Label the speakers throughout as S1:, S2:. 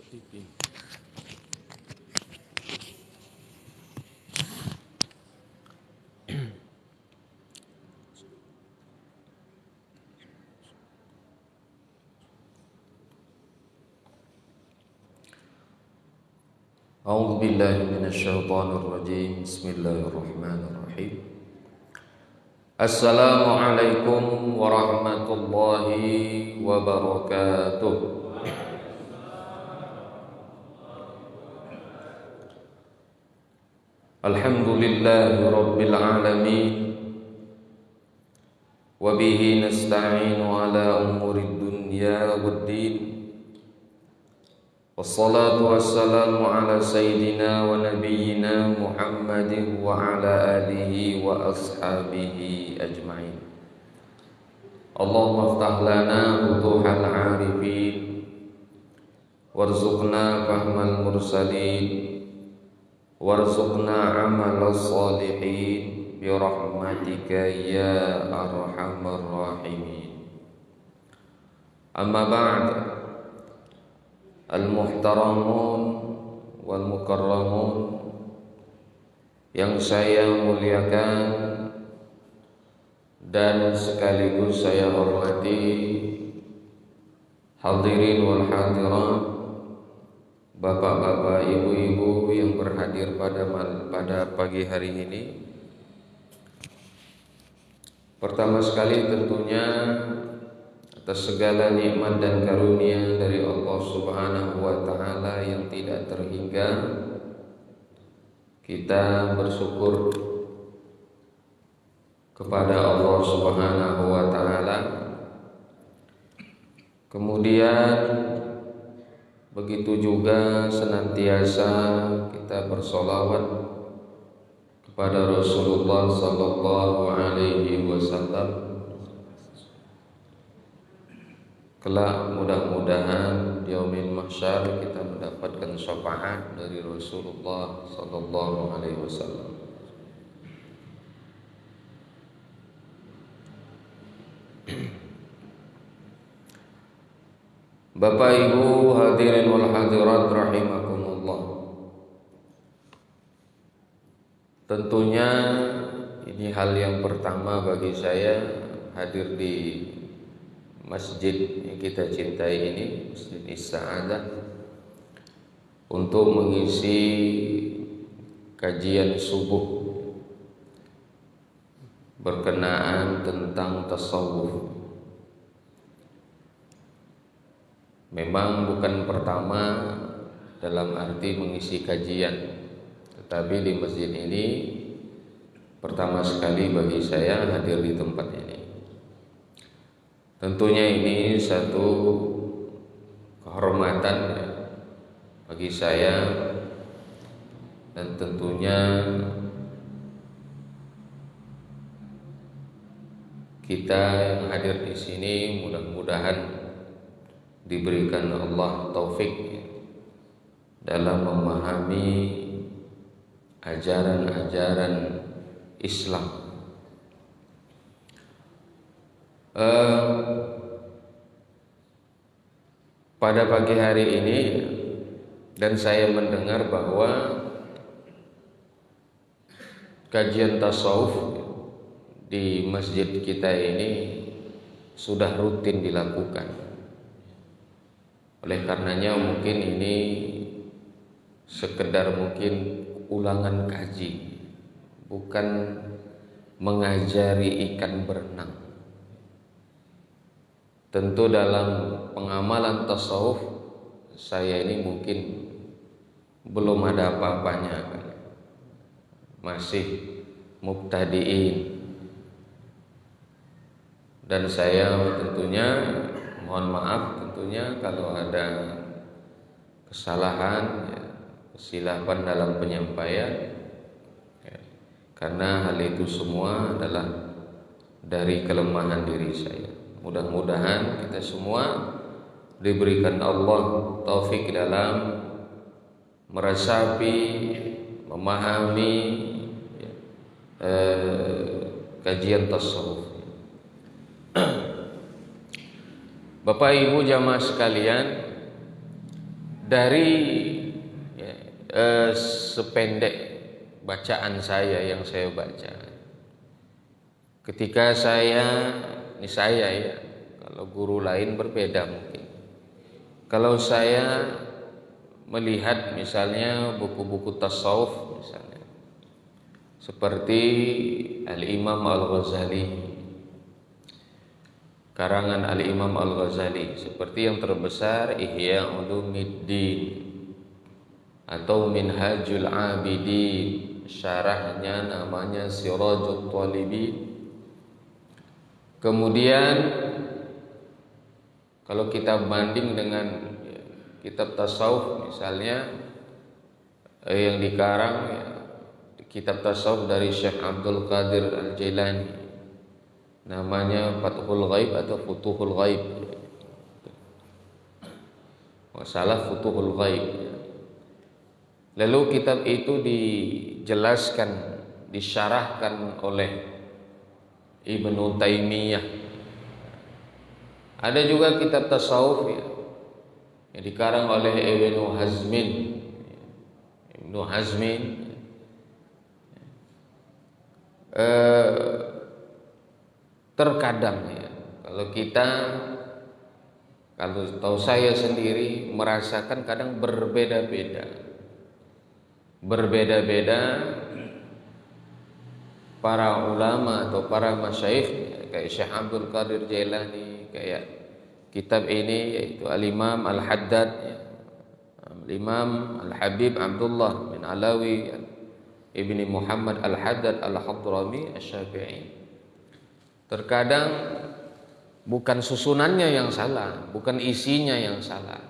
S1: Tipin.
S2: أعوذ بالله من الشيطان الرجيم بسم الله الرحمن الرحيم السلام عليكم ورحمة الله وبركاته. الحمد لله رب العالمين وبه نستعين على أمور الدنيا والدين والصلاة والسلام على سيدنا ونبينا محمد وعلى آله وأصحابه أجمعين. اللهم افتح لنا فتوح العارفين وارزقنا فهم المرسلين وارزقنا عمل الصالحين برحمتك يا أرحم الراحمين. أما بعد، al-muhtaramun wal mukarramun yang saya muliakan dan sekaligus saya hormati, hadirin wal hadirat, bapak-bapak, ibu-ibu yang berhadir pada pagi hari ini. Pertama sekali tentunya atas segala nikmat dan karunia dari Allah Subhanahu wa taala yang tidak terhingga, kita bersyukur kepada Allah Subhanahu wa taala. Kemudian begitu juga senantiasa kita bersolawat kepada Rasulullah sallallahu alaihi wasallam. Kelak mudah-mudahan di yaumil mahsyar kita mendapatkan syafaat dari Rasulullah sallallahu alaihi wasallam. Bapak Ibu hadirin wal hadirat rahimakumullah. Tentunya ini hal yang pertama bagi saya hadir di masjid yang kita cintai ini, Masjid Is-Sa'adah, untuk mengisi kajian subuh berkenaan tentang tasawuf. Memang bukan pertama dalam arti mengisi kajian, tetapi di masjid ini pertama sekali bagi saya hadir di tempat ini. Tentunya ini satu kehormatan bagi saya, dan tentunya kita yang hadir di sini mudah-mudahan diberikan Allah taufik dalam memahami ajaran-ajaran Islam. Pada pagi hari ini dan saya mendengar bahwa kajian tasawuf di masjid kita ini sudah rutin dilakukan. Oleh karenanya mungkin ini sekedar mungkin ulangan kaji, bukan mengajari ikan berenang. Tentu dalam pengamalan tasawuf saya ini mungkin belum ada apa-apanya, masih mubtadiin, dan saya tentunya mohon maaf tentunya kalau ada kesalahan, kesilapan dalam penyampaian, karena hal itu semua adalah dari kelemahan diri saya. Mudah-mudahan kita semua diberikan Allah taufik dalam meresapi, memahami kajian tasawuf. Bapak Ibu jamaah sekalian, dari ya, sependek bacaan saya yang saya baca, ketika ini saya ya, kalau guru lain berbeda mungkin. Kalau saya melihat misalnya buku-buku tasawuf misalnya, seperti Al-Imam Al-Ghazali, karangan Al-Imam Al-Ghazali, seperti yang terbesar Ihya Ulumuddin atau Minhajul Abidin, syarahnya namanya Sirajul Talibin. Kemudian kalau kita banding dengan kitab tasawuf misalnya yang dikarang ya, kitab tasawuf dari Syekh Abdul Qadir Al-Jailani, namanya Fathul Ghaib atau Futuhul Ghaib. Masalah Futuhul Ghaib. Lalu kitab itu dijelaskan, disyarahkan oleh Ibnu Taimiyah. Ada juga kitab tasawuf ya, yang dikarang oleh Ibnu Hazmin. Ibnu Hazmin terkadang ya, kalau tahu saya sendiri merasakan kadang berbeda-beda para ulama atau para masyayikh kayak Syekh Abdul Qadir Jailani, kayak kitab ini yaitu Al-Imam Al-Haddad ya, Al-Imam Al-Habib Abdullah bin Alawi Ibni Muhammad Al-Haddad Al-Hadrami Asy-Syafi'i. Terkadang bukan susunannya yang salah, bukan isinya yang salah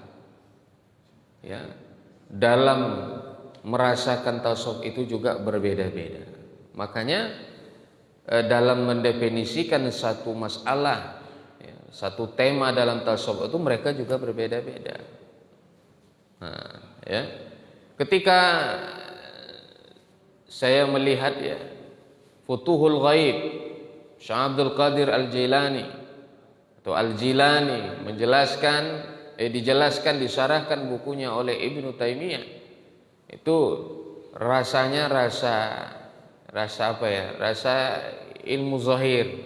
S2: ya, dalam merasakan tasawuf itu juga berbeda-beda. Makanya dalam mendefinisikan satu masalah ya, satu tema dalam tasawuf itu mereka juga berbeda-beda. Nah, ya. Ketika saya melihat ya Futuhul Ghaib Syekh Abdul Qadir Al-Jailani atau Al-Jilani dijelaskan, disyarahkan bukunya oleh Ibnu Taimiyah, itu rasanya rasa apa ya? Rasa ilmu zahir.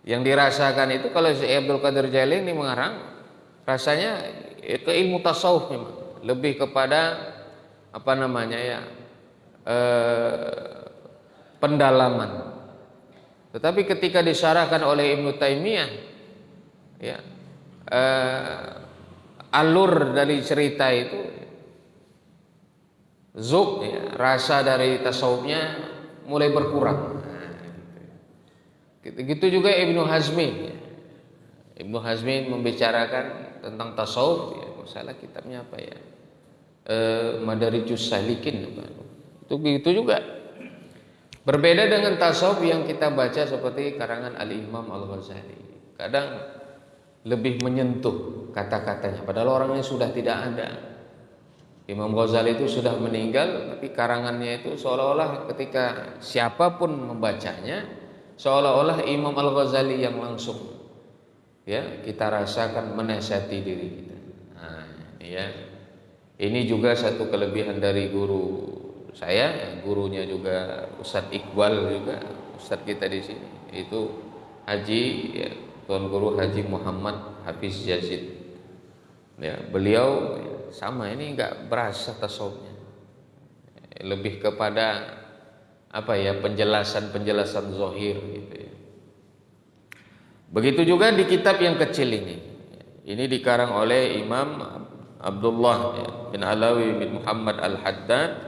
S2: Yang dirasakan itu kalau Syekh Abdul Qadir Jailani mengarang, rasanya ke ilmu tasawuf memang, lebih kepada apa namanya ya? Pendalaman. Tetapi ketika disyarahkan oleh Ibnu Taimiyah ya, alur dari cerita itu ya, rasa dari tasawufnya mulai berkurang. Gitu juga Ibnu Hazmin ya. Ibnu Hazmin membicarakan tentang tasawuf ya, salah kitabnya apa ya, Madarijus Salikin itu begitu juga. Berbeda dengan tasawuf yang kita baca seperti karangan Al-Imam Al-Ghazali. Kadang lebih menyentuh kata-katanya, padahal orangnya sudah tidak ada. Imam Ghazali itu sudah meninggal, tapi karangannya itu seolah-olah ketika siapapun membacanya, seolah-olah Imam Al-Ghazali yang langsung ya kita rasakan menasihati diri kita. Nah, ya. Ini juga satu kelebihan dari guru saya, gurunya juga Ustadz Iqbal, juga Ustadz kita di sini, itu Haji ya, Tuan Guru Haji Muhammad Hafiz Yazid. Ya, beliau ya, sama, ini enggak berasa tasawufnya, lebih kepada apa ya, penjelasan zahir gitu ya. Begitu juga di kitab yang kecil ini dikarang oleh Imam Abdullah ya, bin Alawi bin Muhammad Al-Haddad.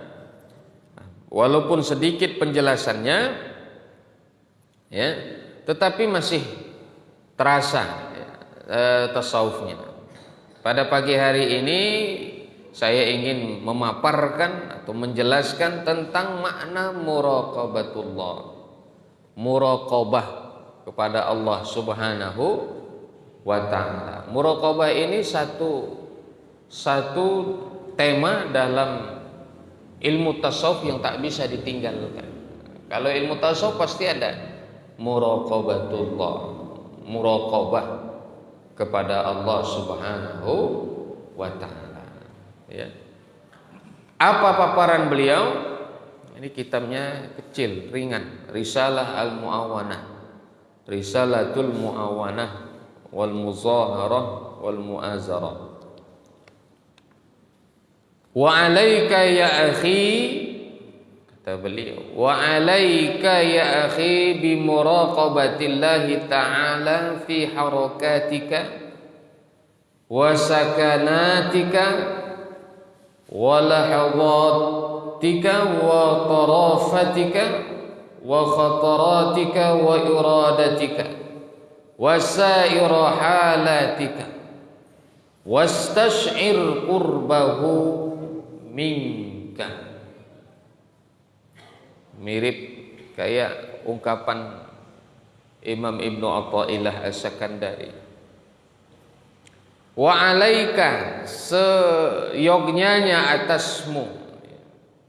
S2: Walaupun sedikit penjelasannya ya, tetapi masih terasa ya, tasawufnya. Pada pagi hari ini saya ingin memaparkan atau menjelaskan tentang makna muraqabatullah, muraqabah kepada Allah Subhanahu wa ta'ala. Muraqabah ini satu tema dalam ilmu tasawuf yang tak bisa ditinggalkan. Kalau ilmu tasawuf pasti ada muraqabatullah, muraqabah kepada Allah Subhanahu wa ta'ala. Ya. Apa paparan beliau? Ini kitabnya kecil, ringan. Risalah Al-Mu'awanah, Risalatul Mu'awanah wal Muzaharah wal Mu'azarah. Wa 'alaika ya akhi, kata beliau, wa 'alaika ya akhi bi muraqabatillahi ta'ala fi harakatika wa sakanatika wa lahadhatika wa tarafatika wa khataratika wa iradatika wa sa'ira halatika wastash'ir qurbahu minka. Mirip kayak ungkapan Imam Ibnu Athaillah As-Sakandari. Wa 'alaika, seyogyanya atasmu,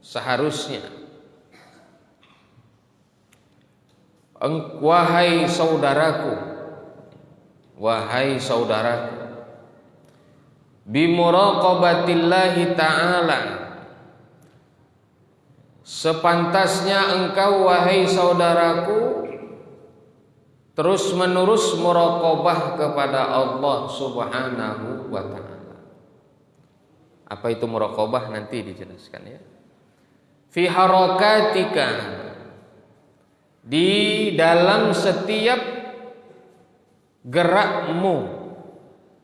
S2: seharusnya, wahai saudaraku, bimuraqabatillahi ta'ala, sepantasnya engkau wahai saudaraku terus menerus muraqabah kepada Allah Subhanahu wa ta'ala. Apa itu muraqabah nanti dijelaskan ya. Fi harakatika, di dalam setiap gerakmu,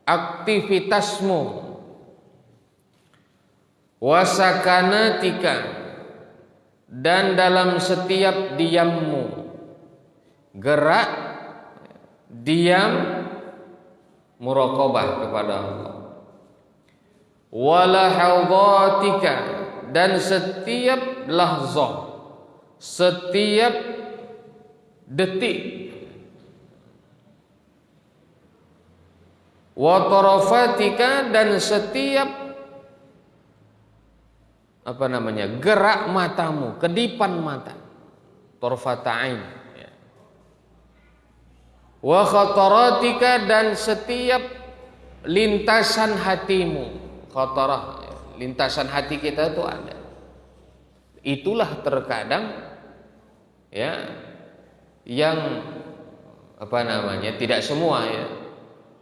S2: aktivitasmu, wasakanatika, dan dalam setiap diammu, gerak, diam, muraqabah kepada Allah. Walahadhatika, dan setiap lahzah, setiap detik, wa tarafatika, dan setiap gerak matamu, kedipan mata, tarfatain, ya. Wa khataratika, dan setiap lintasan hatimu, khatarah, ya. Lintasan hati kita itu ada. Itulah terkadang ya yang tidak semua ya.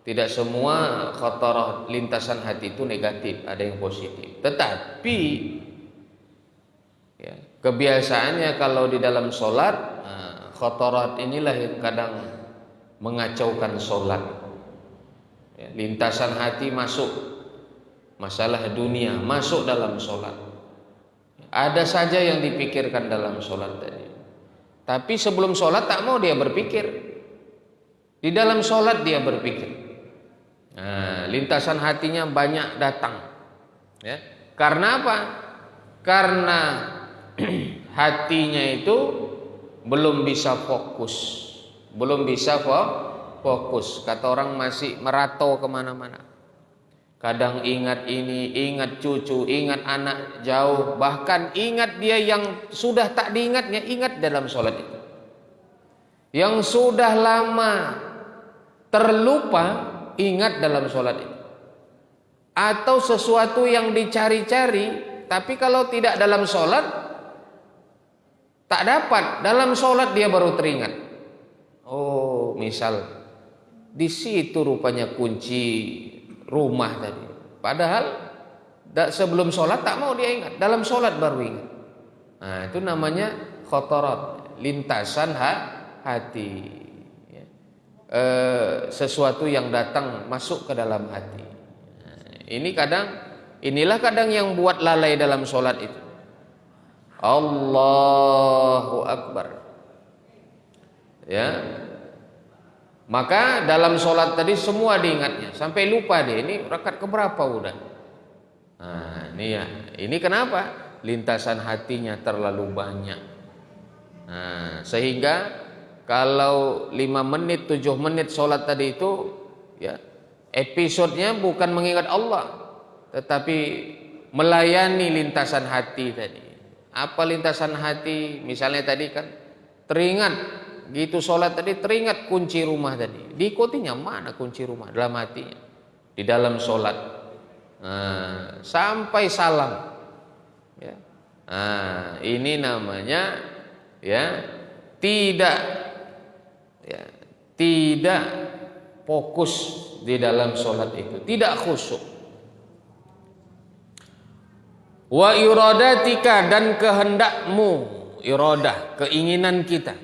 S2: Tidak semua khatarah lintasan hati itu negatif, ada yang positif. Tetapi ya, kebiasaannya kalau di dalam sholat, khatarat inilah yang kadang mengacaukan sholat. Ya, lintasan hati masuk, masalah dunia masuk dalam sholat. Ada saja yang dipikirkan dalam sholat tadi. Tapi sebelum sholat tak mau dia berpikir. Di dalam sholat dia berpikir. Nah, lintasan hatinya banyak datang, ya. Karena apa? Karena hatinya itu belum bisa fokus, Kata orang masih merantau kemana-mana. Kadang ingat ini, ingat cucu, ingat anak jauh, bahkan ingat dia yang sudah tak diingatnya, ingat dalam sholat itu. Yang sudah lama terlupa, ingat dalam sholat itu. Atau sesuatu yang dicari-cari, tapi kalau tidak dalam sholat tak dapat, dalam sholat dia baru teringat. Oh, misal di situ rupanya kunci rumah tadi. Padahal sebelum sholat tak mau dia ingat, dalam sholat baru ingat. Nah, itu namanya khatarat, lintasan hati. Sesuatu yang datang masuk ke dalam hati. Inilah kadang yang buat lalai dalam sholat itu. Allahu Akbar. Ya. Maka dalam sholat tadi semua diingatnya, sampai lupa dia ini rakaat keberapa udah. Nah, ini ya. Ini kenapa? Lintasan hatinya terlalu banyak. Nah, sehingga kalau 5 menit, 7 menit sholat tadi itu, ya, episodenya bukan mengingat Allah, tetapi melayani lintasan hati tadi. Apa lintasan hati? Misalnya tadi kan teringat, gitu sholat tadi teringat kunci rumah tadi. Diikutinya mana kunci rumah? Dalam hatinya, di dalam sholat. sampai salam. Ya. Ini namanya ya tidak fokus di dalam sholat itu, tidak khusyuk. Wa iradatika, dan kehendakmu, iradah, keinginan kita,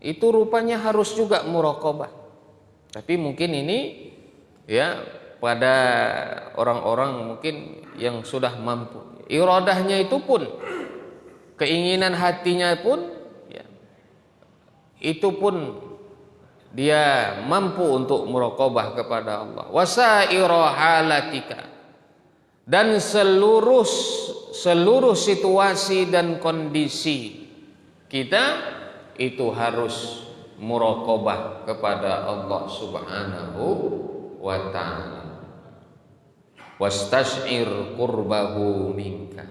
S2: itu rupanya harus juga muraqabah. Tapi mungkin ini ya pada orang-orang mungkin yang sudah mampu, iradahnya itu pun, keinginan hatinya pun ya, itu pun dia mampu untuk muraqabah kepada Allah. Wasaira halatika, dan seluruh situasi dan kondisi kita itu harus muraqabah kepada Allah Subhanahu wa ta'ala. Wastash'ir qurbahu minka,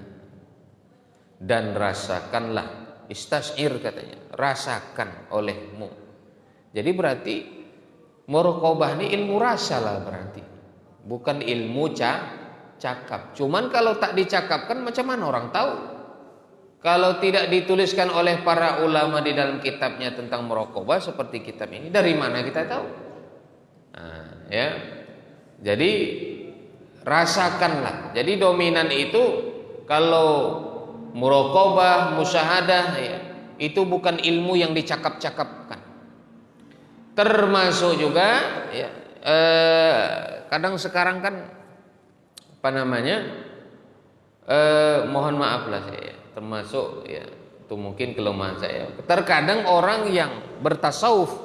S2: dan rasakanlah, istash'ir katanya, rasakan olehmu. Jadi berarti muraqabah ini ilmu rasa lah berarti, bukan ilmu cakap. Cuman kalau tak dicakapkan macam mana orang tahu? Kalau tidak dituliskan oleh para ulama di dalam kitabnya tentang muraqabah seperti kitab ini, dari mana kita tahu? Ya. Jadi rasakanlah. Jadi dominan itu kalau muraqabah, musyahadah ya, itu bukan ilmu yang dicakap-cakapkan. Termasuk juga ya, kadang sekarang kan apa namanya, mohon maaf lah saya, termasuk ya itu mungkin kelemahan saya. Terkadang orang yang bertasawuf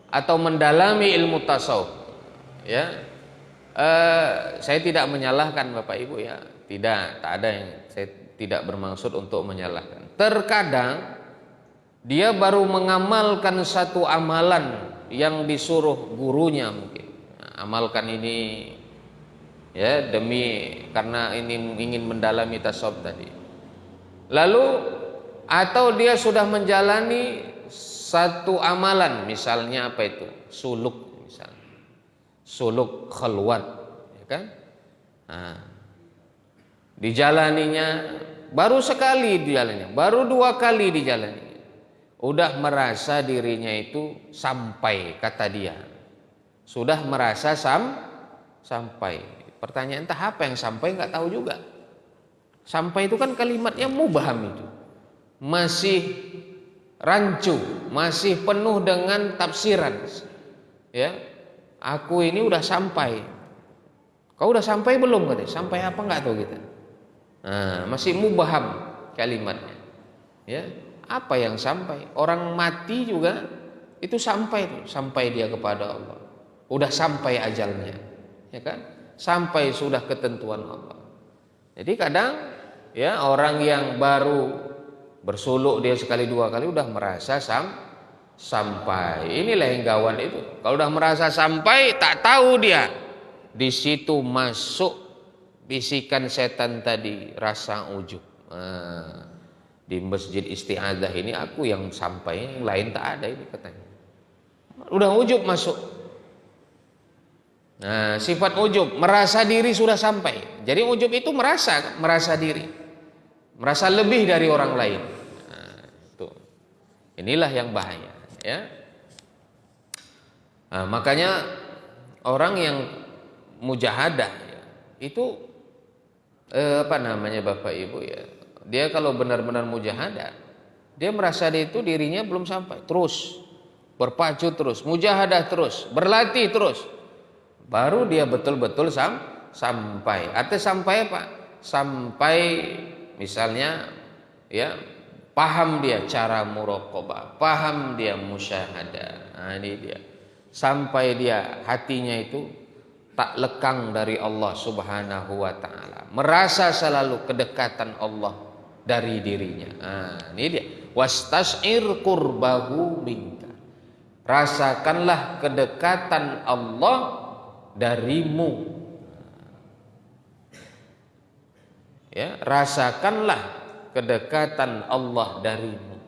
S2: atau mendalami ilmu tasawuf ya, saya tidak menyalahkan Bapak Ibu ya, tak ada yang saya tidak bermaksud untuk menyalahkan. Terkadang dia baru mengamalkan satu amalan yang disuruh gurunya mungkin, amalkan ini ya karena ini ingin mendalami tasawuf tadi. Lalu atau dia sudah menjalani satu amalan, misalnya apa itu? Suluk misalnya. Suluk khalwat, ya kan? Dijalaninya baru sekali dijalaninya, baru 2 kali dijalaninya. Udah merasa dirinya itu sampai, kata dia. Sudah merasa sampai. Pertanyaan entah apa yang sampai, nggak tahu juga. Sampai itu kan kalimatnya mubham itu. Masih rancu, masih penuh dengan tafsiran. Ya. Aku ini udah sampai. Kau udah sampai belum katanya? Sampai apa nggak tahu kita. Masih mubham kalimatnya. Ya. Apa yang sampai? Orang mati juga itu sampai dia kepada Allah. Udah sampai ajalnya. Ya kan? Sampai sudah ketentuan Allah. Jadi kadang ya orang yang baru bersuluk dia sekali 2 kali udah merasa sampai. Inilah yang gawat itu. Kalau udah merasa sampai, tak tahu dia, di situ masuk bisikan setan tadi, rasa ujub. Di masjid isti'adzah ini aku yang sampai, yang lain tak ada ini katanya. Udah ujub masuk. Sifat ujub, merasa diri sudah sampai. Jadi ujub itu merasa diri, merasa lebih dari orang lain. Tuh. Inilah yang bahaya, ya. Makanya orang yang mujahadah ya, itu apa namanya Bapak Ibu ya, dia kalau benar-benar mujahadah, dia merasa dia itu dirinya belum sampai, terus berpacu terus, mujahadah terus, berlatih terus, baru dia betul-betul sampai. Artinya sampai apa? Sampai misalnya ya, paham dia cara muraqabah, paham dia musyahadah. Ini dia. Sampai dia hatinya itu tak lekang dari Allah Subhanahu wa ta'ala, merasa selalu kedekatan Allah dari dirinya. Ini dia. Wastash'ir qurbahu minka. Rasakanlah kedekatan Allah darimu. Ya, rasakanlah kedekatan Allah darimu.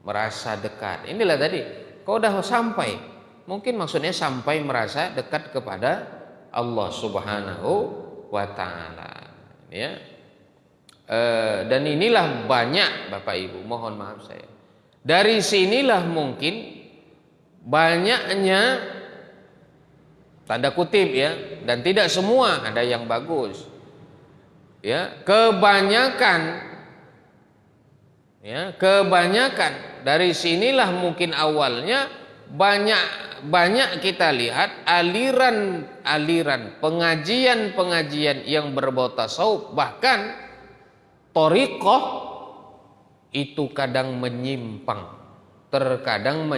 S2: Merasa dekat. Inilah tadi. Kau udah sampai. Mungkin maksudnya sampai merasa dekat kepada Allah Subhanahu wa taala. Ya. Dan inilah banyak Bapak Ibu, mohon maaf saya. Dari sinilah mungkin banyaknya tanda kutip ya, dan tidak semua ada yang bagus. Ya, kebanyakan dari sinilah mungkin awalnya banyak kita lihat aliran pengajian yang berbau tasawuf, bahkan thariqah itu kadang menyimpang, terkadang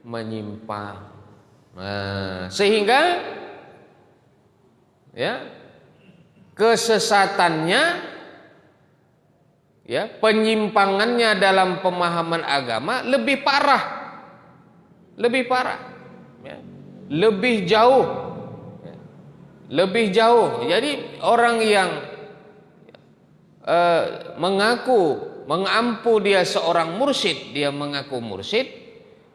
S2: menyimpang. Nah, sehingga ya kesesatannya, ya penyimpangannya dalam pemahaman agama lebih parah, ya, lebih jauh, ya, lebih jauh. Jadi orang yang mengaku dia seorang mursyid, dia mengaku mursyid,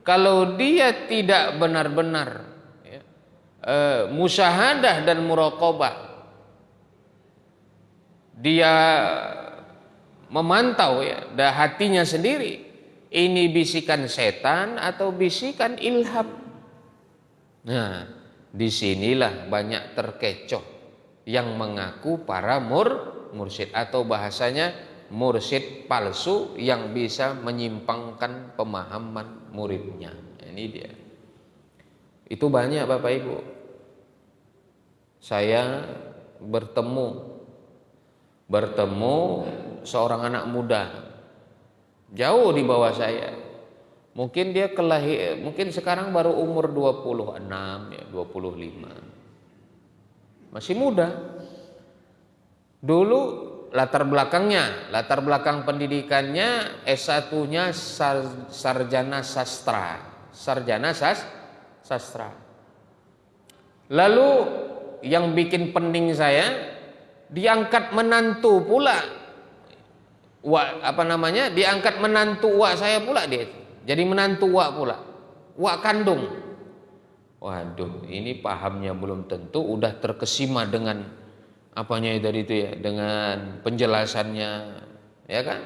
S2: kalau dia tidak benar-benar ya, musyahadah dan muraqabah, dia memantau ya hatinya sendiri, ini bisikan setan atau bisikan ilham. Nah, disinilah banyak terkecoh yang mengaku para mursyid, atau bahasanya mursyid palsu yang bisa menyimpangkan pemahaman muridnya. Ini dia. Itu banyak Bapak Ibu. Saya bertemu seorang anak muda jauh di bawah saya. Mungkin dia mungkin sekarang baru umur 26 ya, 25. Masih muda. Dulu latar belakang pendidikannya S1-nya sarjana sastra. Lalu yang bikin pening saya, diangkat menantu pula. Diangkat menantu uak saya pula dia. Jadi menantu uak pula. Uak kandung. Waduh, ini pahamnya belum tentu udah terkesima dengan apanya dari itu ya, dengan penjelasannya, ya kan?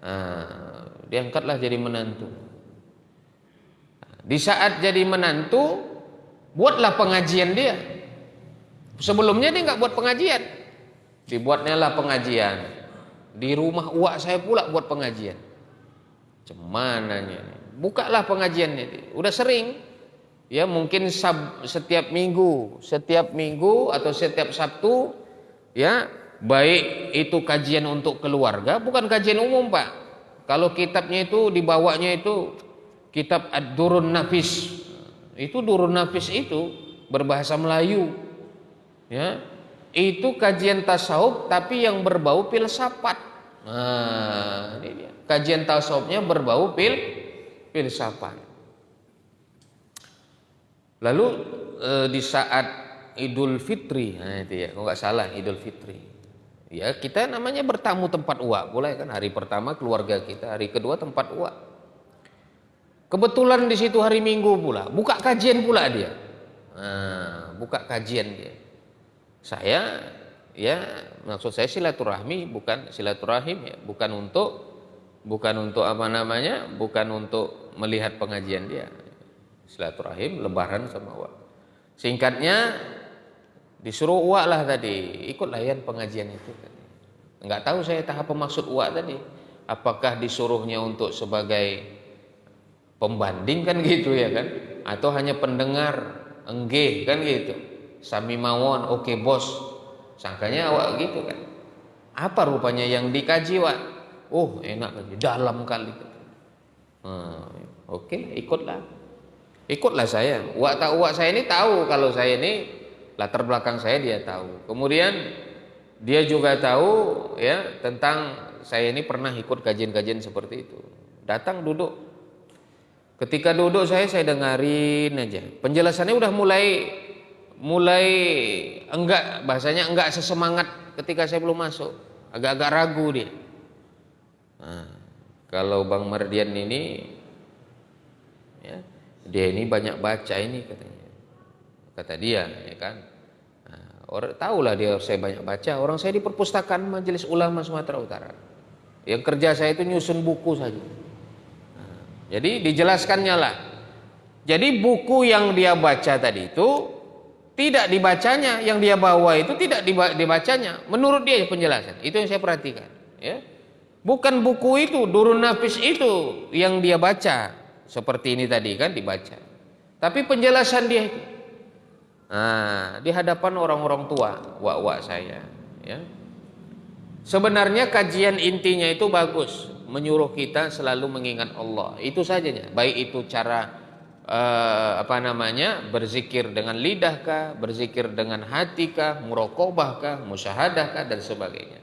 S2: Nah, diangkatlah jadi menantu. Di saat jadi menantu, buatlah pengajian dia. Sebelumnya dia nggak buat pengajian. Dibuatnya lah pengajian. Di rumah uak saya pula buat pengajian. Cemananya, bukalah pengajiannya. Udah sering, ya mungkin setiap minggu atau setiap Sabtu, ya baik itu kajian untuk keluarga, bukan kajian umum Pak. Kalau kitabnya itu dibawanya itu kitab Ad-Durrun Nafis. Itu Durrun Nafis itu berbahasa Melayu, ya. Itu kajian tasawuf tapi yang berbau filsafat. Nah, ini dia. Kajian tasawufnya berbau filsafat. Lalu di saat Idul Fitri, nah itu ya, kalau nggak salah Idul Fitri, ya kita namanya bertamu tempat uak pula kan. Hari pertama keluarga kita, hari kedua tempat uak. Kebetulan di situ hari Minggu pula, buka kajian pula dia. Nah, buka kajian dia. Saya, ya maksud saya silaturahmi, bukan silaturahim ya, bukan untuk apa namanya, bukan untuk melihat pengajian dia. Silaturahim, lebaran sama uak. Singkatnya disuruh uak lah tadi, ikut layan pengajian itu. Enggak tahu saya apa maksud uak tadi. Apakah disuruhnya untuk sebagai pembanding kan gitu ya kan, atau hanya pendengar, enggih kan gitu. Sami mawon, oke bos. Sangkanya awak gitu kan. Apa rupanya yang dikaji wak? Oh enak lagi, dalam kali. Oke, ikutlah saya. Uak saya ini tahu kalau saya ini latar belakang saya, dia tahu. Kemudian dia juga tahu ya tentang saya ini pernah ikut kajian-kajian seperti itu. Datang duduk. Ketika duduk saya dengarin aja. Penjelasannya udah mulai enggak, bahasanya enggak sesemangat ketika saya belum masuk. Agak-agak ragu dia. Nah, kalau Bang Mardian ini ya, dia ini banyak baca ini katanya. Kata dia ya kan. Orang tahulah dia saya banyak baca. Orang saya di perpustakaan Majelis Ulama Sumatera Utara. Yang kerja saya itu nyusun buku saja. Jadi dijelaskannya lah. Jadi buku yang dia baca tadi itu tidak dibacanya, yang dia bawa itu tidak dibacanya. Menurut dia penjelasan. Itu yang saya perhatikan. Ya. Bukan buku itu, Durun Nafis itu yang dia baca. Seperti ini tadi kan dibaca. Tapi penjelasan dia itu. Nah, di hadapan orang-orang tua, wak-wak saya. Ya. Sebenarnya kajian intinya itu bagus. Menyuruh kita selalu mengingat Allah. Itu sajanya. Baik itu cara berzikir dengan lidah kah, berzikir dengan hati kah, muraqabah kah, musyahadah kah, dan sebagainya.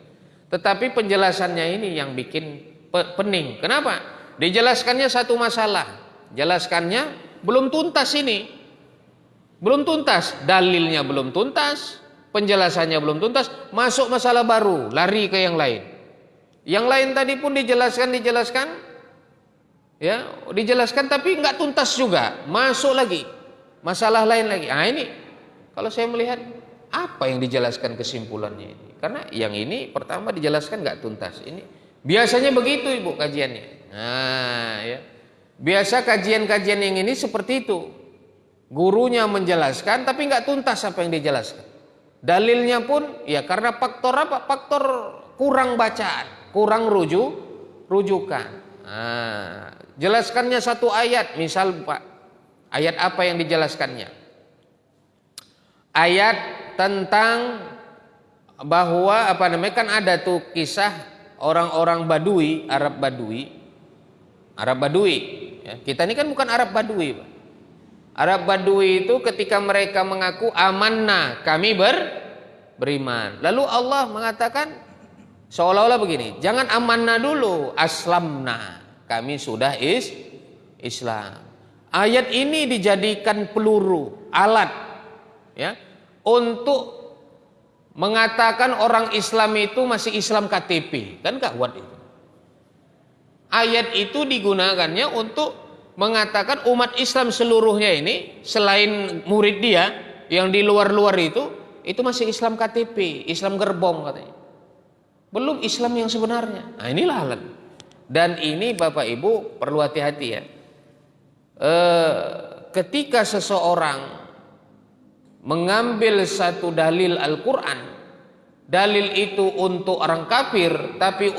S2: Tetapi penjelasannya ini yang bikin pening. Kenapa? Dijelaskannya satu masalah, jelaskannya belum tuntas ini, belum tuntas, dalilnya belum tuntas, penjelasannya belum tuntas, masuk masalah baru, lari ke yang lain. Yang lain tadi pun dijelaskan, ya, dijelaskan tapi nggak tuntas juga, masuk lagi masalah lain lagi. Nah ini kalau saya melihat apa yang dijelaskan kesimpulannya ini, karena yang ini pertama dijelaskan nggak tuntas. Ini biasanya begitu ibu kajiannya. Nah ya, biasa kajian-kajian yang ini seperti itu, gurunya menjelaskan tapi nggak tuntas apa yang dijelaskan. Dalilnya pun ya karena faktor apa? Faktor kurang bacaan, kurang rujukan. Nah, jelaskannya satu ayat, misal Pak, ayat apa yang dijelaskannya? Ayat tentang bahwa kan ada tuh kisah orang-orang Badui, Arab Badui. Ya, kita ini kan bukan Arab Badui, Pak. Arab Badui itu ketika mereka mengaku amanna, kami beriman. Lalu Allah mengatakan seolah-olah begini, jangan amanna dulu, aslamna, kami sudah Islam. Ayat ini dijadikan peluru, alat, ya, untuk mengatakan orang Islam itu masih Islam KTP, kan kuat itu. Ayat itu digunakannya untuk mengatakan umat Islam seluruhnya ini selain murid dia yang di luar-luar itu masih Islam KTP, Islam gerbong katanya. Belum Islam yang sebenarnya. Nah inilah alat. Dan ini Bapak Ibu perlu hati-hati ya. Ketika seseorang mengambil satu dalil Al-Quran, dalil itu untuk orang kafir, tapi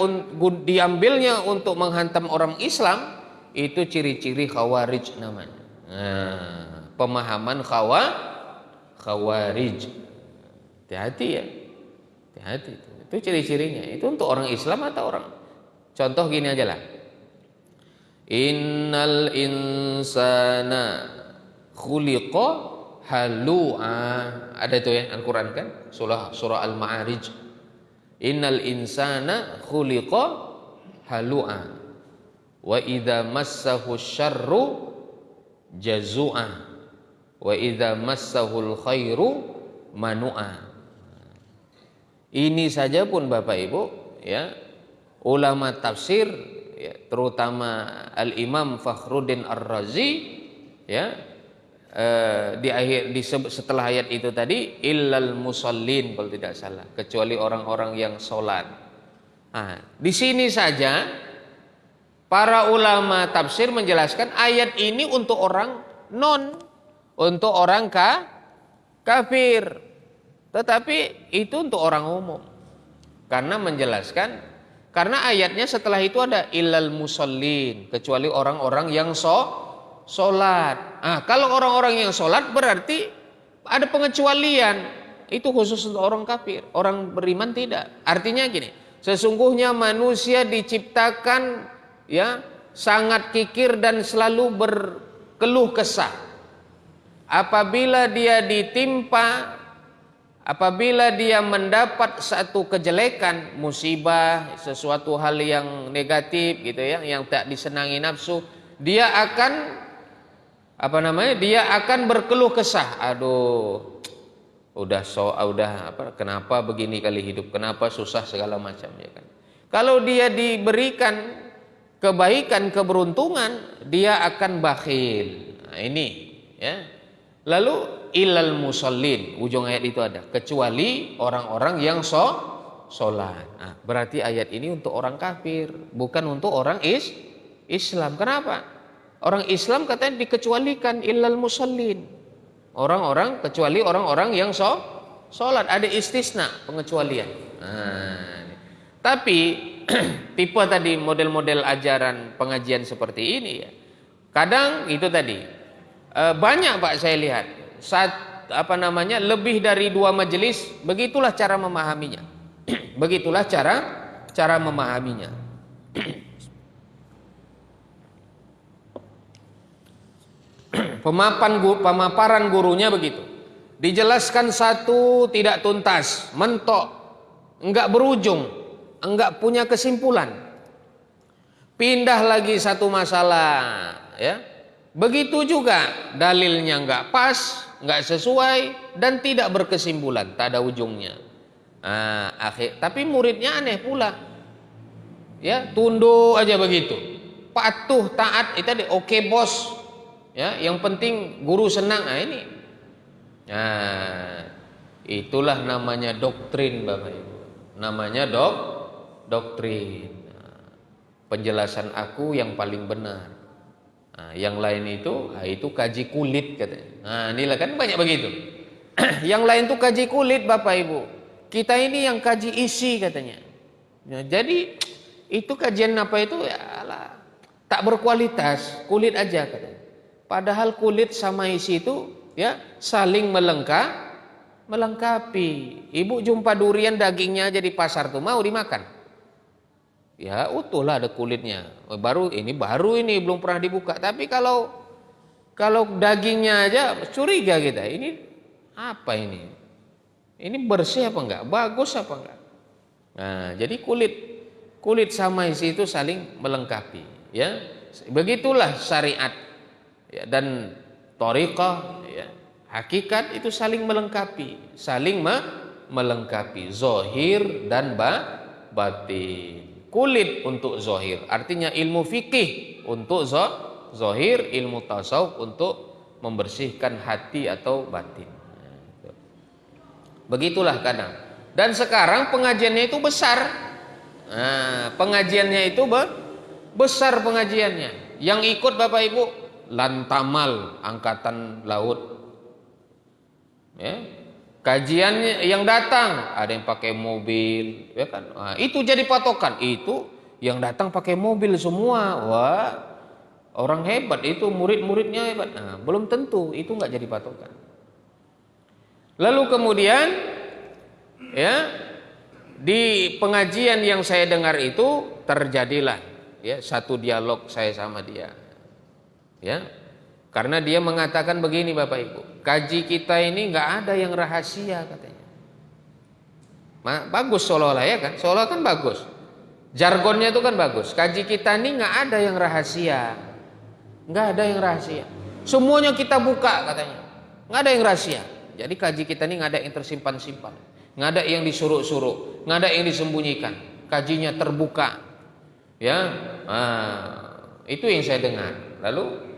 S2: diambilnya untuk menghantam orang Islam, itu ciri-ciri khawarij namanya. Nah, pemahaman khawarij. Hati-hati ya. Hati-hati. Itu ciri-cirinya. Itu untuk orang Islam atau orang? Contoh gini aja lah. Innal insana khuliqa halu'a. Ada itu ya Al-Quran kan? Surah Al-Ma'arij. Innal insana khuliqa halu'a. Wa idza massahu syarru jazu'a. Wa idza massahul khairu manu'a. Ini saja pun Bapak Ibu ya, ulama tafsir ya, terutama Al-Imam Fakhruddin Ar-Razi ya, setelah ayat itu tadi illal musallin kalau tidak salah, kecuali orang-orang yang sholat. Nah, di sini saja para ulama tafsir menjelaskan ayat ini untuk orang untuk orang kafir. Tetapi itu untuk orang umum. Karena menjelaskan, karena ayatnya setelah itu ada illal musallin, kecuali orang-orang yang sholat. Nah, kalau orang-orang yang sholat berarti ada pengecualian. Itu khusus untuk orang kafir, orang beriman tidak. Artinya gini, sesungguhnya manusia diciptakan ya sangat kikir dan selalu berkeluh kesah. Apabila dia mendapat satu kejelekan, musibah, sesuatu hal yang negatif gitu ya, yang tak disenangi nafsu, dia akan berkeluh kesah. Aduh, kenapa begini kali hidup, kenapa susah segala macam ya kan. Kalau dia diberikan kebaikan, keberuntungan, dia akan bakhil. Nah, ini ya. Lalu ilal musallin, ujung ayat itu ada, kecuali orang-orang yang sholat. Nah, berarti ayat ini untuk orang kafir, bukan untuk orang Islam. Kenapa? Orang Islam katanya dikecualikan ilal musallin. Orang-orang, kecuali orang-orang yang sholat, ada istisna, pengecualian. Nah, tapi tipe tadi model-model ajaran pengajian seperti ini ya. Kadang itu tadi banyak Pak saya lihat lebih dari 2 majelis, begitulah cara memahaminya. Begitulah cara memahaminya. Pemaparan gurunya begitu. Dijelaskan satu tidak tuntas, mentok, enggak berujung, enggak punya kesimpulan. Pindah lagi satu masalah, ya. Begitu juga dalilnya enggak pas, enggak sesuai dan tidak berkesimpulan, tak ada ujungnya. Tapi muridnya aneh pula. Ya, tunduk aja begitu. Patuh, taat, itu tadi oke bos. Ya, yang penting guru senang. Nah, ini. Nah, itulah namanya doktrin Bapak Ibu. Namanya doktrin. Penjelasan aku yang paling benar. Nah, yang lain itu kaji kulit katanya. Nah, inilah kan banyak begitu. Yang lain tuh kaji kulit Bapak Ibu. Kita ini yang kaji isi katanya. Nah, jadi itu kajian apa itu ya lah, tak berkualitas, kulit aja katanya. Padahal kulit sama isi itu ya saling melengkapi. Ibu jumpa durian dagingnya aja di pasar tuh mau dimakan. Ya utuhlah ada kulitnya. Baru ini belum pernah dibuka. Tapi kalau dagingnya aja curiga kita. Ini apa ini? Ini bersih apa enggak? Bagus apa enggak? Nah, jadi kulit sama isi itu saling melengkapi, ya. Begitulah syariat. Ya, dan thariqah, ya, hakikat itu saling melengkapi, melengkapi zahir dan batin. Kulit untuk zahir, artinya ilmu fikih untuk zahir, ilmu tasawuf untuk membersihkan hati atau batin. Begitulah kadang. Dan sekarang pengajiannya itu besar. Nah, pengajiannya itu besar pengajiannya. Yang ikut Bapak Ibu Lantamal Angkatan Laut, ya. Kajiannya yang datang ada yang pakai mobil, ya kan? Nah, itu jadi patokan. Itu yang datang pakai mobil semua. Wah, orang hebat itu, murid-muridnya hebat. Nah, belum tentu, itu nggak jadi patokan. Lalu kemudian, ya, di pengajian yang saya dengar itu terjadilah, ya, satu dialog saya sama dia. Ya, karena dia mengatakan begini Bapak Ibu, kaji kita ini nggak ada yang rahasia katanya. Bagus seolah-olah ya kan, seolah kan bagus, jargonnya itu kan bagus. Kaji kita ini nggak ada yang rahasia, nggak ada yang rahasia. Semuanya kita buka katanya, nggak ada yang rahasia. Jadi kaji kita ini nggak ada yang tersimpan-simpan, nggak ada yang disuruh-suruh, nggak ada yang disembunyikan. Kajinya terbuka, ya. Itu yang saya dengar. Lalu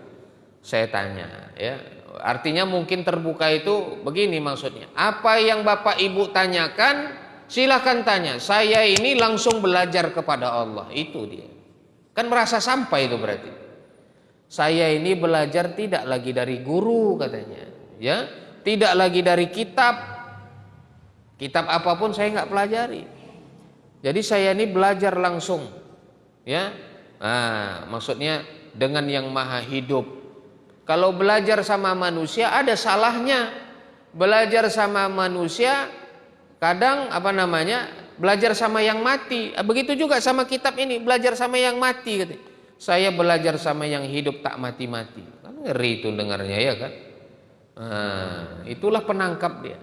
S2: saya tanya, ya, artinya mungkin terbuka itu begini maksudnya. Apa yang Bapak Ibu tanyakan, silakan tanya. Saya ini langsung belajar kepada Allah. Itu dia. Kan merasa sampai itu berarti. Saya ini belajar tidak lagi dari guru katanya, ya, tidak lagi dari kitab. Kitab apapun saya nggak pelajari. Jadi saya ini belajar langsung, ya. Maksudnya dengan yang maha hidup. Kalau belajar sama manusia ada salahnya. Belajar sama manusia kadang belajar sama yang mati. Begitu juga sama kitab ini, belajar sama yang mati gitu. Saya belajar sama yang hidup tak mati-mati. Kan ngeri itu dengarnya ya kan. Itulah penangkap dia.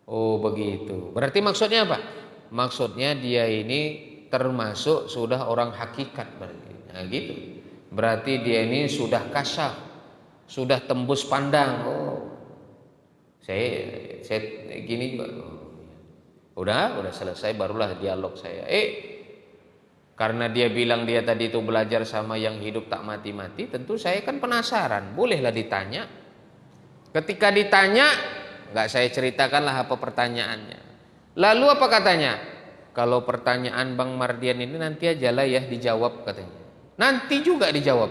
S2: Oh begitu. Berarti maksudnya apa? Maksudnya dia ini termasuk sudah orang hakikat berarti. Nah gitu. Berarti dia ini sudah kasyaf. Sudah tembus pandang. Oh, saya gini juga. Udah selesai barulah dialog saya. Karena dia bilang dia tadi itu belajar sama yang hidup tak mati-mati, tentu saya kan penasaran. Bolehlah ditanya. Ketika ditanya, nggak saya ceritakanlah apa pertanyaannya. Lalu apa katanya? Kalau pertanyaan Bang Mardian ini nanti aja lah ya dijawab katanya. Nanti juga dijawab.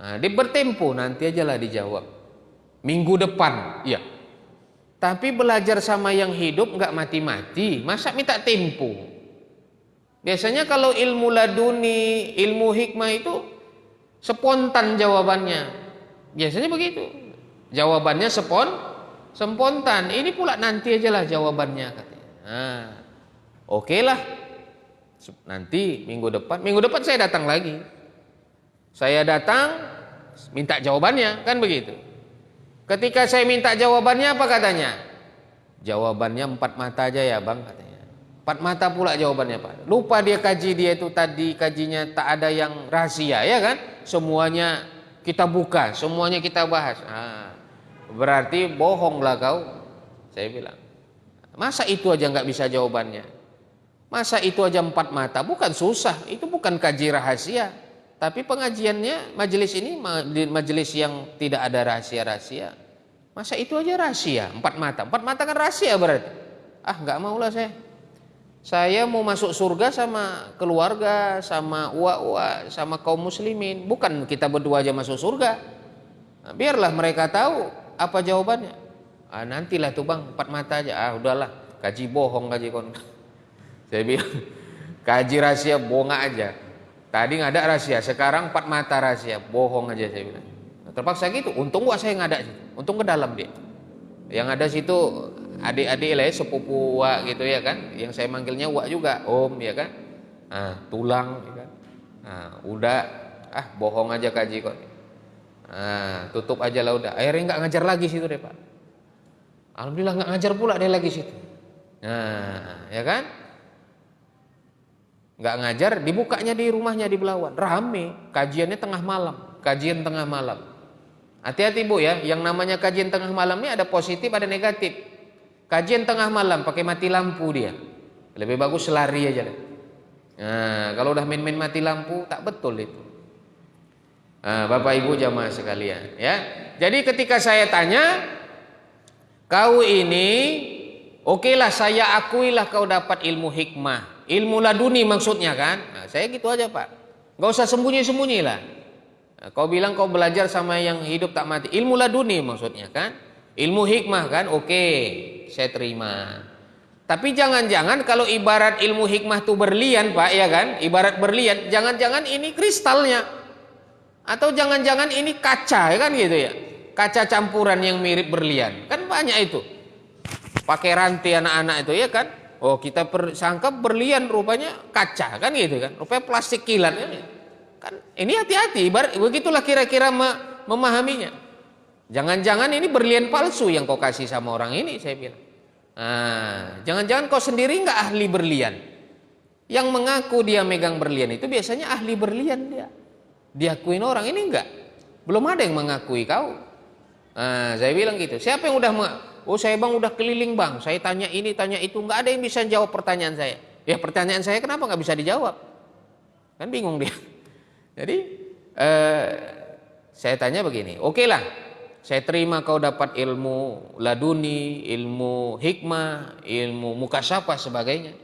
S2: Nah, dia bertempo, nanti aja lah dijawab. Minggu depan, ya. Tapi belajar sama yang hidup nggak mati-mati, masa minta tempo? Biasanya kalau ilmu laduni, ilmu hikmah itu spontan jawabannya. Biasanya begitu. Jawabannya spontan. Ini pula nanti aja lah jawabannya katanya. Nah, oke lah. Nanti minggu depan saya datang lagi. Saya datang minta jawabannya, kan begitu. Ketika saya minta jawabannya apa katanya? Jawabannya 4 mata aja ya Bang katanya. 4 mata pula jawabannya Pak. Lupa dia kaji, dia itu tadi kajinya tak ada yang rahasia ya kan? Semuanya kita buka, semuanya kita bahas. Nah, berarti bohonglah kau. Saya bilang. Masa itu aja nggak bisa jawabannya? Masa itu aja 4 mata? Bukan susah, itu bukan kaji rahasia. Tapi pengajiannya majelis ini majelis yang tidak ada rahasia-rahasia. Masa itu aja rahasia? 4 mata. 4 mata kan rahasia berarti. Ah, nggak maulah saya. Saya mau masuk surga sama keluarga, sama uwa-uwa, sama kaum muslimin. Bukan kita berdua aja masuk surga. Nah, biarlah mereka tahu apa jawabannya. Ah, nantilah tuh Bang, 4 mata aja. Ah, udahlah, kaji bohong kaji kon. Saya bilang, kaji rahasia bohong aja. Tadi nggak ada rahasia, sekarang 4 mata rahasia, bohong aja saya bilang. Terpaksa gitu, untung gua saya nggak ada, untung ke dalam dia. Yang ada situ adik-adik lah ya, sepupu Wak gitu ya kan, yang saya manggilnya Wak juga, Om ya kan. Nah, tulang ya kan. Nah, udah, bohong aja kaji kok. Nah, tutup aja lah udah. Akhirnya nggak ngajar lagi situ deh Pak. Alhamdulillah nggak ngajar pula dia lagi situ. Nah, ya kan? Nggak ngajar, dibukanya di rumahnya di Belawan, rame, kajiannya tengah malam, kajian tengah malam. Hati-hati Bu ya, yang namanya kajian tengah malam ini ada positif ada negatif. Kajian tengah malam pakai mati lampu dia, lebih bagus lari aja deh. Nah, kalau udah main-main mati lampu tak betul itu. Nah, Bapak Ibu jamaah sekalian ya. Jadi ketika saya tanya, kau ini, okelah saya akuilah kau dapat ilmu hikmah. Ilmu laduni maksudnya kan. Nah, saya gitu aja Pak. Gak usah sembunyi-sembunyi lah. Nah, kau bilang kau belajar sama yang hidup tak mati. Ilmu laduni maksudnya kan. Ilmu hikmah kan. Oke, saya terima. Tapi jangan-jangan kalau ibarat ilmu hikmah itu berlian Pak ya kan. Ibarat berlian. Jangan-jangan ini kristalnya. Atau jangan-jangan ini kaca ya kan gitu ya. Kaca campuran yang mirip berlian. Kan banyak itu. Pakai rantai anak-anak itu ya kan. Oh kita sangka berlian rupanya kaca kan gitu kan, rupanya plastik kilat kan. Ini hati-hati, begitulah kira-kira memahaminya. Jangan-jangan ini berlian palsu yang kau kasih sama orang ini, saya bilang. Nah, jangan-jangan kau sendiri nggak ahli berlian. Yang mengaku dia megang berlian itu biasanya ahli berlian dia. Diakuin orang ini enggak, belum ada yang mengakui kau. Nah, saya bilang gitu. Siapa yang udah oh saya Bang udah keliling Bang, saya tanya ini tanya itu, nggak ada yang bisa jawab pertanyaan saya. Ya pertanyaan saya kenapa nggak bisa dijawab? Kan bingung dia. Jadi saya tanya begini, oke lah, saya terima kau dapat ilmu laduni, ilmu hikmah, ilmu mukasyafah sebagainya.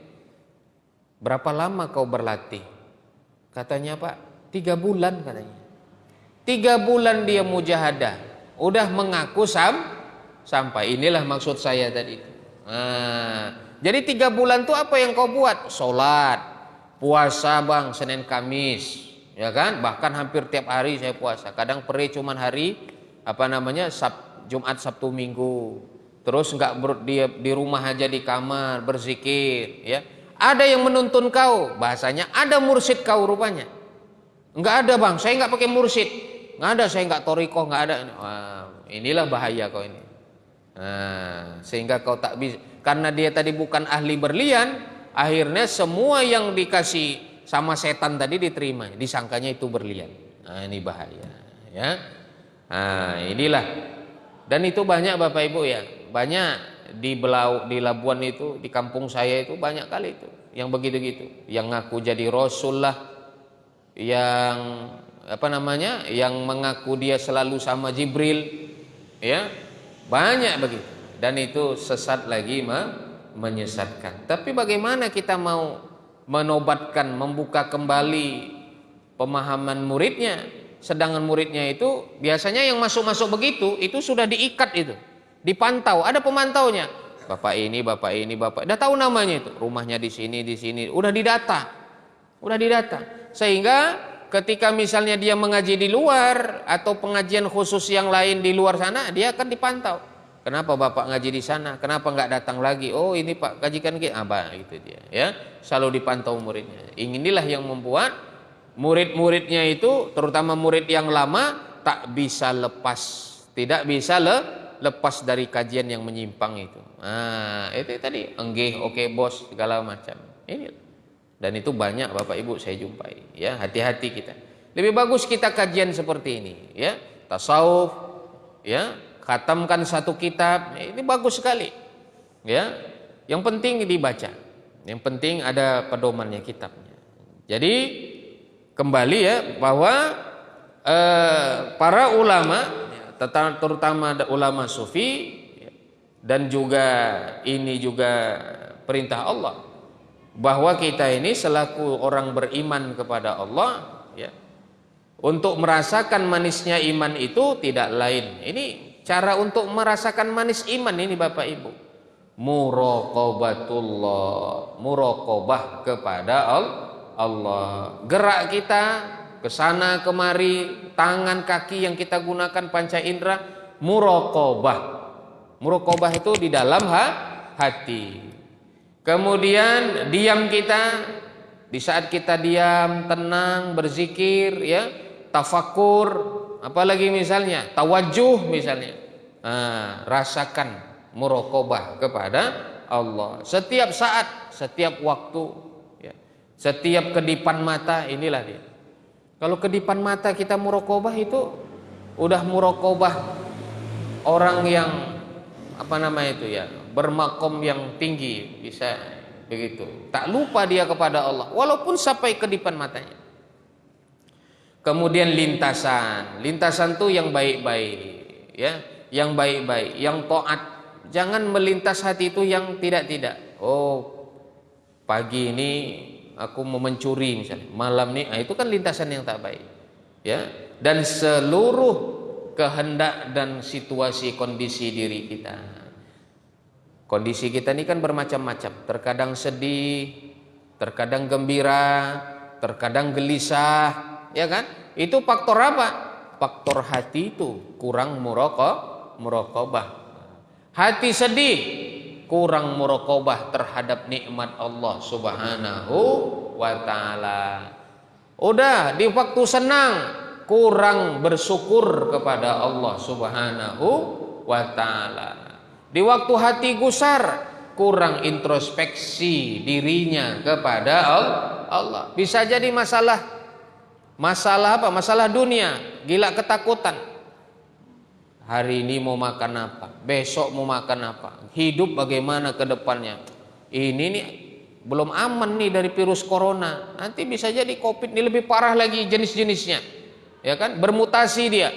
S2: Berapa lama kau berlatih? Katanya Pak, 3 bulan katanya. 3 bulan dia mujahadah, udah mengaku sampai. Inilah maksud saya tadi. Nah, jadi 3 bulan tuh apa yang kau buat? Sholat, puasa Bang, Senin Kamis, ya kan? Bahkan hampir tiap hari saya puasa. Kadang peri cuman hari Jumat, Sabtu, Minggu. Terus nggak di rumah aja di kamar berzikir, ya. Ada yang menuntun kau, bahasanya ada mursyid kau rupanya. Nggak ada Bang, saya nggak pakai mursyid. Nggak ada, saya nggak torikoh, nggak ada. Wah, inilah bahaya kau ini. Nah, sehingga kau tak bisa, karena dia tadi bukan ahli berlian, akhirnya semua yang dikasih sama setan tadi diterima, disangkanya itu berlian. Nah, ini bahaya, ya. Nah, inilah. Dan itu banyak Bapak Ibu ya, banyak di Labuan itu, di kampung saya itu banyak kali itu, yang begitu-gitu, yang ngaku jadi rasul lah, yang yang mengaku dia selalu sama Jibril. Ya, banyak begitu. Dan itu sesat lagi menyesatkan. Tapi bagaimana kita mau menobatkan, membuka kembali pemahaman muridnya, sedangkan muridnya itu biasanya yang masuk-masuk begitu itu sudah diikat, itu dipantau, ada pemantaunya. Bapak ini, bapak ini, bapak, udah tahu namanya, itu rumahnya di sini, udah didata, sehingga ketika misalnya dia mengaji di luar atau pengajian khusus yang lain di luar sana, dia akan dipantau. Kenapa bapak ngaji di sana? Kenapa nggak datang lagi? Oh ini pak kajikan gitu, gitu dia. Ya, selalu dipantau muridnya. Inilah yang membuat murid-muridnya itu, terutama murid yang lama, tak bisa lepas, tidak bisa lepas dari kajian yang menyimpang itu. Nah, itu tadi enggih, oke bos, segala macam. Ini. Dan itu banyak Bapak Ibu saya jumpai. Ya, hati-hati kita. Lebih bagus kita kajian seperti ini, ya. Tasawuf, ya, khatamkan satu kitab, ini bagus sekali. Ya. Yang penting dibaca. Yang penting ada pedomannya kitabnya. Jadi kembali ya bahwa para ulama, terutama ulama sufi, dan juga ini juga perintah Allah, bahwa kita ini selaku orang beriman kepada Allah, ya, untuk merasakan manisnya iman itu tidak lain. Ini cara untuk merasakan manis iman ini Bapak Ibu. Muraqabatullah, muraqabah kepada Allah. Gerak kita ke sana kemari, tangan kaki yang kita gunakan panca indera, muraqabah. Muraqabah itu di dalam hati. Kemudian diam kita, di saat kita diam, tenang, berzikir, ya, tafakur, apalagi misalnya tawajuh misalnya. Nah, rasakan muraqabah kepada Allah setiap saat, setiap waktu, ya. Setiap kedipan mata, inilah dia. Kalau kedipan mata kita muraqabah itu udah muraqabah orang yang itu ya, bermakom yang tinggi, bisa begitu. Tak lupa dia kepada Allah walaupun sampai kedipan matanya. Kemudian lintasan tuh yang baik-baik, ya, yang baik-baik, yang taat. Jangan melintas hati itu yang tidak-tidak. Oh, pagi ini aku mau mencuri misalnya, malam nih, itu kan lintasan yang tak baik, ya. Dan seluruh kehendak dan situasi kondisi diri kita. Kondisi kita ini kan bermacam-macam. Terkadang sedih, terkadang gembira, terkadang gelisah, ya kan? Itu faktor apa? Faktor hati itu kurang muraqabah. Hati sedih, kurang muraqabah terhadap nikmat Allah Subhanahu wa taala. Udah di waktu senang, kurang bersyukur kepada Allah Subhanahu wa taala. Di waktu hati gusar, kurang introspeksi dirinya kepada Allah. Bisa jadi masalah apa? Masalah dunia, gila ketakutan. Hari ini mau makan apa? Besok mau makan apa? Hidup bagaimana ke depannya? Ini nih belum aman nih dari virus corona. Nanti bisa jadi Covid ini lebih parah lagi jenis-jenisnya. Ya kan? Bermutasi dia.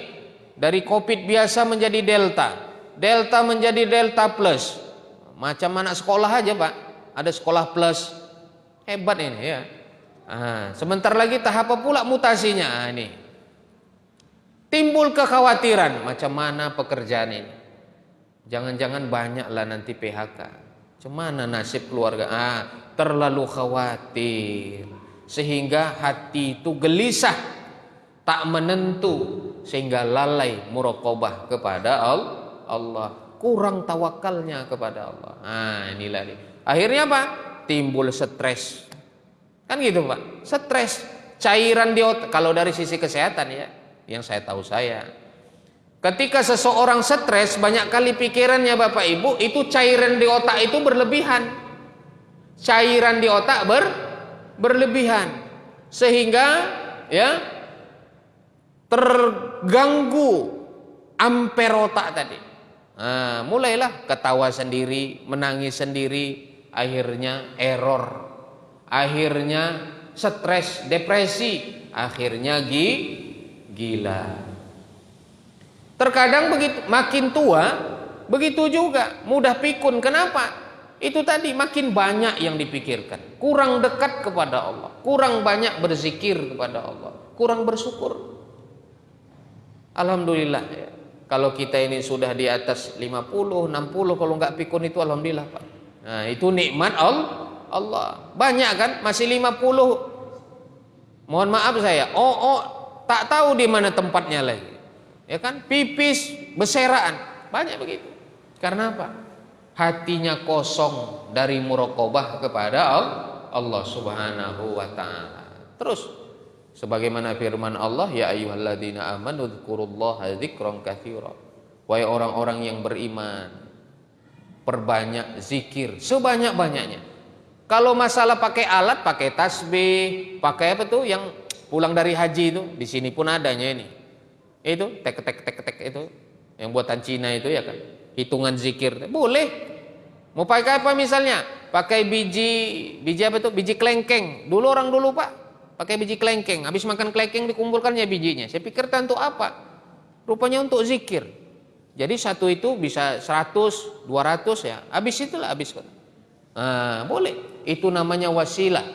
S2: Dari Covid biasa menjadi Delta. Delta menjadi Delta plus. Macam anak sekolah aja, Pak. Ada sekolah plus. Hebat ini ya. Sebentar lagi tahap apa pula mutasinya? Ini. Timbul kekhawatiran, macam mana pekerjaan ini? Jangan-jangan banyaklah nanti PHK. Macam mana nasib keluarga? Terlalu khawatir. Sehingga hati itu gelisah, tak menentu, sehingga lalai muraqabah kepada Allah, kurang tawakalnya kepada Allah. Inilah dia. Akhirnya apa? Timbul stres. Kan gitu, Pak. Stres, cairan di otak. Kalau dari sisi kesehatan ya, yang saya tahu saya, ketika seseorang stres, banyak kali pikirannya Bapak Ibu, itu cairan di otak itu berlebihan. Cairan di otak berlebihan, sehingga ya terganggu ampere otak tadi. Mulailah ketawa sendiri, menangis sendiri, akhirnya error, akhirnya stres, depresi, akhirnya gila. Terkadang begitu, makin tua begitu juga, mudah pikun. Kenapa? Itu tadi, makin banyak yang dipikirkan, kurang dekat kepada Allah, kurang banyak berzikir kepada Allah, kurang bersyukur. Alhamdulillah ya. Kalau kita ini sudah di atas 50, 60, kalau nggak pikun itu alhamdulillah Pak. Nah, itu nikmat Allah. Banyak kan masih 50. Mohon maaf saya, tak tahu di mana tempatnya lagi. Ya kan? Pipis, beseraan, banyak begitu. Karena apa? Hatinya kosong dari muraqabah kepada Allah Subhanahu wa taala. Terus sebagaimana firman Allah, ya ayyuhalladzina amanu dzkurullaha dzikran katsira. Wahai orang-orang yang beriman, perbanyak zikir sebanyak-banyaknya. Kalau masalah pakai alat, pakai tasbih, pakai apa tuh yang pulang dari haji itu, di sini pun adanya ini. Itu tek itu yang buatan Cina itu ya kan. Hitungan zikir. Boleh. Mau pakai apa misalnya? Pakai biji apa tuh? Biji kelengkeng. Dulu orang dulu Pak, pakai biji kelengkeng. Habis makan kelengkeng dikumpulkannya bijinya. Saya pikir untuk apa? Rupanya untuk zikir. Jadi satu itu bisa 100, 200 ya. Habis itulah habis. Nah, boleh. Itu namanya wasilah.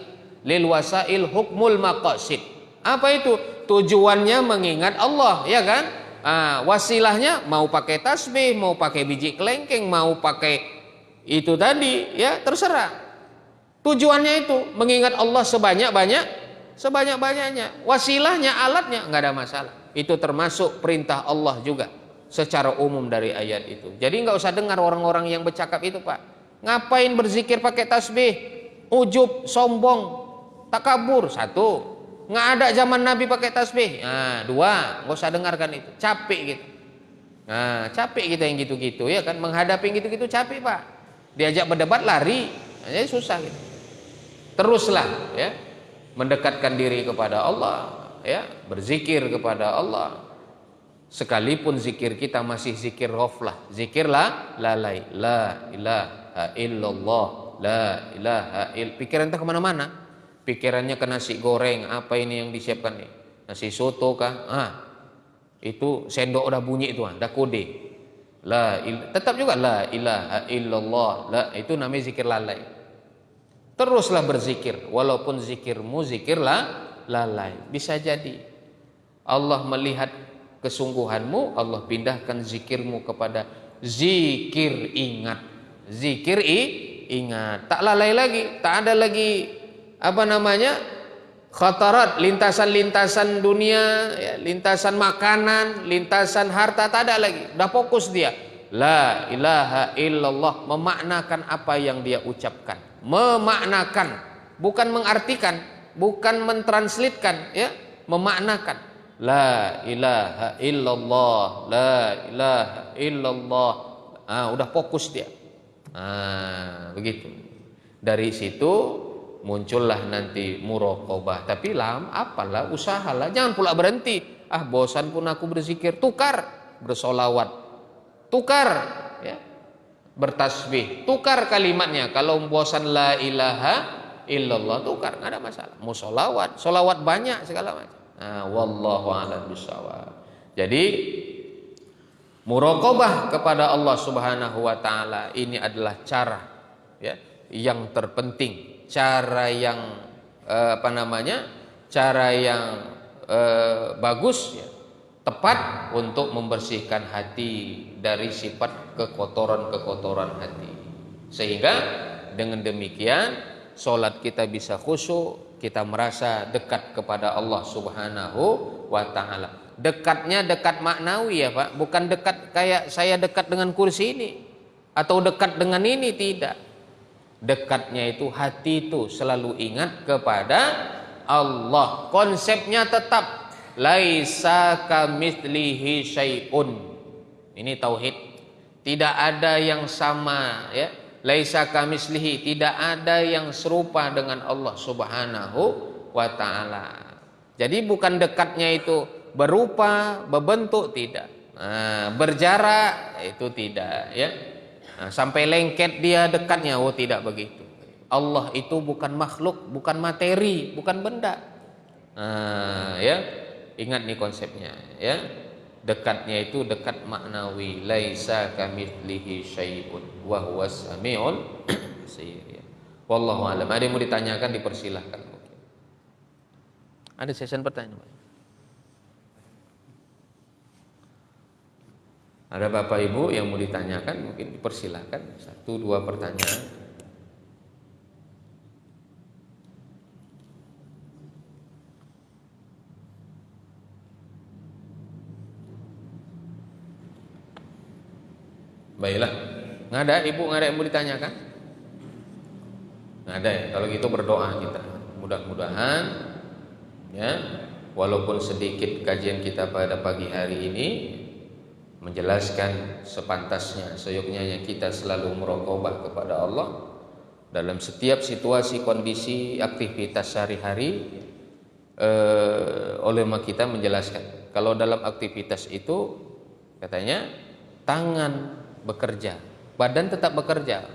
S2: Lil wasail hukmul maqasid. Apa itu? Tujuannya mengingat Allah, ya kan? Wasilahnya mau pakai tasbih, mau pakai biji kelengkeng, mau pakai itu tadi, ya terserah. Tujuannya itu mengingat Allah sebanyak-banyaknya. Wasilahnya, alatnya nggak ada masalah. Itu termasuk perintah Allah juga secara umum dari ayat itu. Jadi nggak usah dengar orang-orang yang bercakap itu Pak. Ngapain berzikir pakai tasbih? Ujub, sombong, takabur. Satu. Nggak ada zaman Nabi pakai tasbih. Nah, dua, nggak usah dengarkan itu. Capek gitu. Nah, capek kita yang gitu-gitu ya kan. Menghadapi gitu-gitu capek Pak. Diajak berdebat lari, jadi susah gitu. Teruslah ya, mendekatkan diri kepada Allah, ya, berzikir kepada Allah. Sekalipun zikir kita masih zikir ghaflah, zikirlah lalai, la ilaha illallah, la ilaha ill. Pikiran kita kemana-mana. Pikirannya ke nasi goreng, apa ini yang disiapkan nih? Nasi soto kah? Itu sendok udah bunyi itu, dah kode. Tetap juga la ilaha illallah, itu namanya zikir lalai. Teruslah berzikir, walaupun zikirmu zikirlah lalai. Bisa jadi Allah melihat kesungguhanmu, Allah pindahkan zikirmu kepada zikir ingat. Zikir ingat, tak lalai lagi, tak ada lagi khatarat, lintasan-lintasan dunia ya, lintasan makanan, lintasan harta, tak ada lagi, udah fokus dia la ilaha illallah, memaknakan apa yang dia ucapkan, memaknakan, bukan mengartikan, bukan mentranslitkan ya, memaknakan la ilaha illallah, la ilaha illallah. Udah fokus dia. Begitu. Dari situ muncullah nanti muraqabah. Tapi apalah, usahalah, jangan pula berhenti. Bosan pun aku berzikir, tukar bersolawat, tukar ya, bertasbih, tukar kalimatnya. Kalau bosan la ilaha illallah, tukar, nggak ada masalah. Mau solawat banyak segala macam. Wallahu a'lam bishawab. Jadi muraqabah kepada Allah Subhanahu wa taala ini adalah cara ya yang terpenting. Cara yang cara yang bagus ya, tepat untuk membersihkan hati dari sifat kekotoran hati, sehingga dengan demikian solat kita bisa khusyuk, kita merasa dekat kepada Allah Subhanahu wa taala. Dekatnya dekat maknawi ya Pak, bukan dekat kayak saya dekat dengan kursi ini atau dekat dengan ini, tidak. Dekatnya itu hati itu selalu ingat kepada Allah. Konsepnya tetap laisa kamitslihi syai'un. Ini tauhid. Tidak ada yang sama ya. Laisa kamitslihi, tidak ada yang serupa dengan Allah Subhanahu wa taala. Jadi bukan dekatnya itu berupa, berbentuk, tidak. Berjarak itu tidak ya. Sampai lengket dia dekatnya, tidak begitu. Allah itu bukan makhluk, bukan materi, bukan benda. Ya, ingat nih konsepnya ya. Dekatnya itu dekat maknawi, laisa kamitslihi syai'un wa huwas samiul basir. Ya. Wallahu a'lam. Ada yang mau ditanyakan dipersilahkan. Ada sesi pertanyaan, Pak? Ada Bapak Ibu yang mau ditanyakan, mungkin dipersilahkan 1-2 pertanyaan. Baiklah, nggak ada Ibu, nggak ada yang mau ditanyakan? Nggak ada ya. Kalau gitu berdoa kita. Mudah-mudahan ya, walaupun sedikit kajian kita pada pagi hari ini menjelaskan sepantasnya seyogyanya kita selalu merokobah kepada Allah dalam setiap situasi, kondisi, aktivitas sehari-hari. Ulama kita menjelaskan kalau dalam aktivitas itu katanya tangan bekerja, badan tetap bekerja,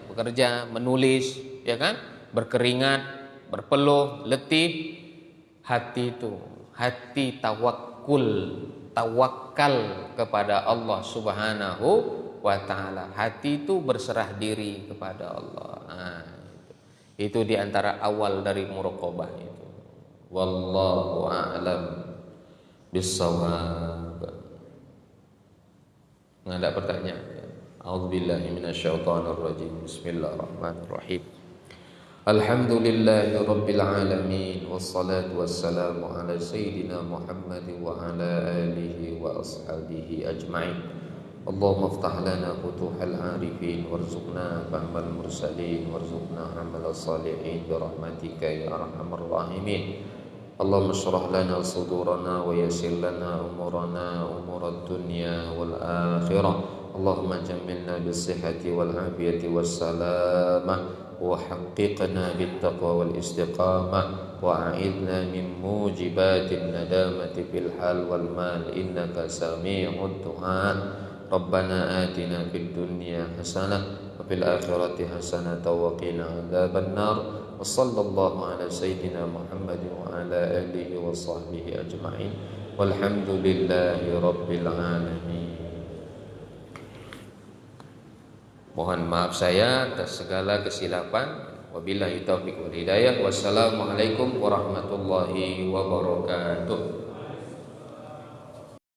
S2: menulis, ya kan, berkeringat, berpeluh, letih. Hati itu, hati tawakal kepada Allah Subhanahu wa taala. Hati itu berserah diri kepada Allah. Nah, itu diantara awal dari muraqabah itu. Wallahu a'lam bissawab. Nggak ada pertanyaan. A'udzubillahi minasyaitonir rajim. Bismillahirrahmanirrahim. Alhamdulillahi rabbil alamin, wassalatu wassalamu ala sayyidina Muhammad wa ala alihi wa ashabihi ajma'in. Allahumma iftah lana futuhal arifin warzuqna fahmal mursalin warzuqna amal salihin bi rahmatika ya arhamar rahimin. Allahumma shrah lana sudurana wa yassir lana umurana umurad dunya wal akhirah. Allahumma jammilna bis sihhati wal afiyati was salamah wa haqqiqna bit taqwa wal istiqamah wa a'idna min mujibatin nadamati fil hal wal mal innaka sami'ud du'a. Rabbana atina fid dunya hasanah wa fil akhirati hasanah wa qina adzaban nar. Wa sallallahu ala sayyidina Muhammad wa ala alihi wa sahbihi ajma'in. Walhamdulillahi rabbil alamin. Mohon maaf saya atas segala kesilapan. Wabillahi taufiq wal hidayah. Wassalamualaikum warahmatullahi wabarakatuh.